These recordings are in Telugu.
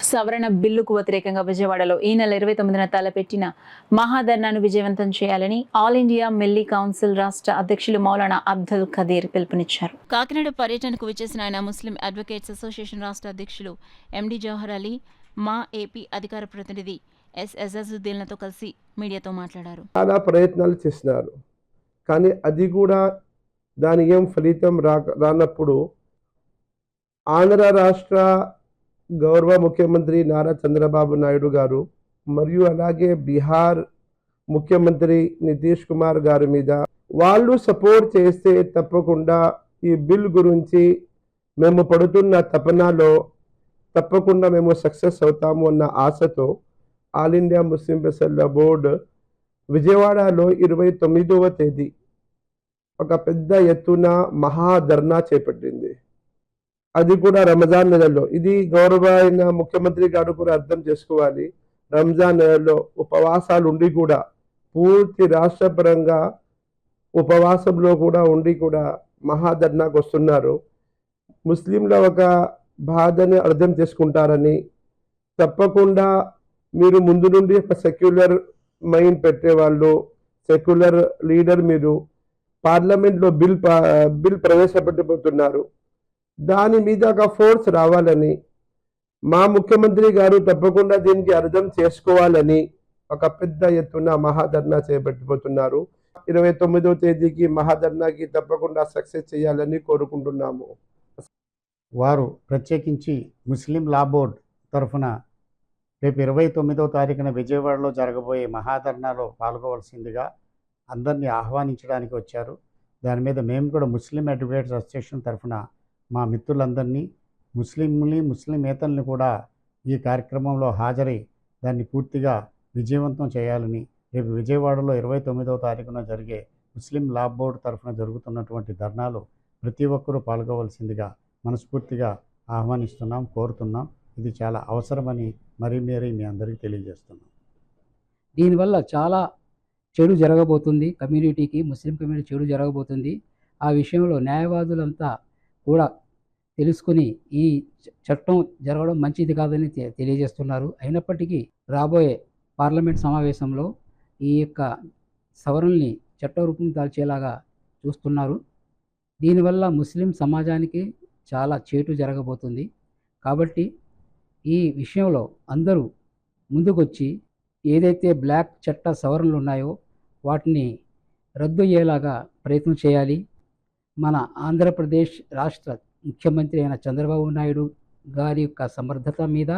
సవరణ బిల్లుకు వ్యతిరేకంగా విజయవాడలో ఈ నెల 29న తలపెట్టిన మహాధర్నాను విజయవంతం చేయాలని ఆల్ ఇండియా మిల్లీ కౌన్సిల్ రాష్ట్ర అధ్యక్షులు మౌలానా అబ్దుల్ ఖదీర్ పిలుపునిచ్చారు. కాకినాడ పర్యటనకు విచ్చేసిన ఆయన ముస్లిం అడ్వకేట్స్ అసోసియేషన్ రాష్ట్ర అధ్యక్షులు ఎండి జవహర్ అలీ, మా ఏపీ అధికార ప్రతినిధి ఎస్ అజాజుద్దీన్లతో కలిసి మీడియాతో మాట్లాడారు. చాలా ప్రయత్నాలు చేస్తున్నారు, కానీ అది కూడా దాని ఏం ఫలితం రానప్పుడు ఆంధ్ర రాష్ట్ర గౌరవ ముఖ్యమంత్రి నారా చంద్రబాబు నాయుడు గారు మరియు అలాగే బీహార్ ముఖ్యమంత్రి నితీష్ కుమార్ గారి మీద వాళ్ళు సపోర్ట్ చేస్తే తప్పకుండా ఈ బిల్ గురించి మేము పడుతున్న తపనలో తప్పకుండా మేము సక్సెస్ అవుతాము అన్న ఆశతో ఆల్ ఇండియా ముస్లిం పెసర్ల బోర్డు విజయవాడలో 29వ తేదీ ఒక పెద్ద ఎత్తున మహాధర్నా చేపట్టింది. అది కూడా రంజాన్ నెలలో. ఇది గౌరవైన ముఖ్యమంత్రి గారు కూడా అర్థం చేసుకోవాలి. రంజాన్ నెలలో ఉపవాసాలు ఉండి కూడా పూర్తి రాష్ట్రపరంగా ఉపవాసంలో కూడా ఉండి కూడా మహాధర్నాకు వస్తున్నారు. ముస్లింల ఒక బాధని అర్థం చేసుకుంటారని, తప్పకుండా మీరు ముందు నుండి ఒక సెక్యులర్ మైండ్ పెట్టేవాళ్ళు, సెక్యులర్ లీడర్, మీరు పార్లమెంట్లో బిల్ ప్రవేశపెట్టబోతున్నారు. దాని మీద ఒక ఫోర్స్ రావాలని, మా ముఖ్యమంత్రి గారు తప్పకుండా దీనికి అర్థం చేసుకోవాలని ఒక పెద్ద ఎత్తున మహాధర్నా చేపట్టిపోతున్నారు. 29వ తేదీకి మహాధర్నాకి తప్పకుండా సక్సెస్ చేయాలని కోరుకుంటున్నాము. వారు ప్రత్యేకించి ముస్లిం లా బోర్డ్ తరఫున రేపు 29వ తారీఖున విజయవాడలో జరగబోయే మహాధర్నాలో పాల్గొవలసిందిగా అందరినీ ఆహ్వానించడానికి వచ్చారు. దాని మీద మేము కూడా ముస్లిం అడ్వకేట్స్ అసోసియేషన్ తరఫున మా మిత్రులందరినీ, ముస్లిమేతల్ని కూడా ఈ కార్యక్రమంలో హాజరై దాన్ని పూర్తిగా విజయవంతం చేయాలని, రేపు విజయవాడలో 29వ తారీఖున జరిగే ముస్లిం లా బోర్డు తరఫున జరుగుతున్నటువంటి ధర్నాలు ప్రతి ఒక్కరూ పాల్గొవలసిందిగా మనస్ఫూర్తిగా ఆహ్వానిస్తున్నాం, కోరుతున్నాం. ఇది చాలా అవసరమని మరీ మీ అందరికీ తెలియజేస్తున్నాం. దీనివల్ల చాలా చెడు జరగబోతుంది, కమ్యూనిటీకి, ముస్లిం కమ్యూనిటీ చెడు జరగబోతుంది. ఆ విషయంలో న్యాయవాదులంతా కూడా తెలుసుకుని ఈ చట్టం జరగడం మంచిది కాదని తెలియజేస్తున్నారు. అయినప్పటికీ రాబోయే పార్లమెంట్ సమావేశంలో ఈ యొక్క సవరణల్ని చట్టరూపం దాల్చేలాగా చూస్తున్నారు. దీనివల్ల ముస్లిం సమాజానికి చాలా చేటు జరగబోతుంది. కాబట్టి ఈ విషయంలో అందరూ ముందుకొచ్చి ఏదైతే బ్లాక్ చట్ట సవరణలు ఉన్నాయో వాటిని రద్దు అయ్యేలాగా ప్రయత్నం చేయాలి. మన ఆంధ్రప్రదేశ్ రాష్ట్ర ముఖ్యమంత్రి అయిన చంద్రబాబు నాయుడు గారి యొక్క సమర్థత మీద,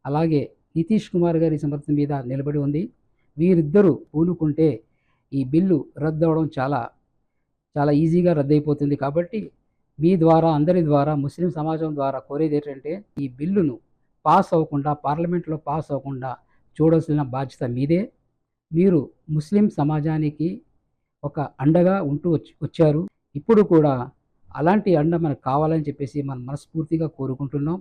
అలాగే నితీష్ కుమార్ గారి సమర్థత మీద నిలబడి ఉంది. వీరిద్దరూ పూనుకుంటే ఈ బిల్లు రద్దు అవడం చాలా చాలా ఈజీగా రద్దయిపోతుంది. కాబట్టి మీ ద్వారా, అందరి ద్వారా, ముస్లిం సమాజం ద్వారా కోరేది ఏంటంటే ఈ బిల్లును పాస్ అవ్వకుండా, పార్లమెంట్లో పాస్ అవ్వకుండా చూడాల్సిన బాధ్యత మీదే. మీరు ముస్లిం సమాజానికి ఒక అండగా ఉంటూ వచ్చారు. ఇప్పుడు కూడా అలాంటి అండ మనకు కావాలని చెప్పేసి మనం మనస్ఫూర్తిగా కోరుకుంటున్నాం.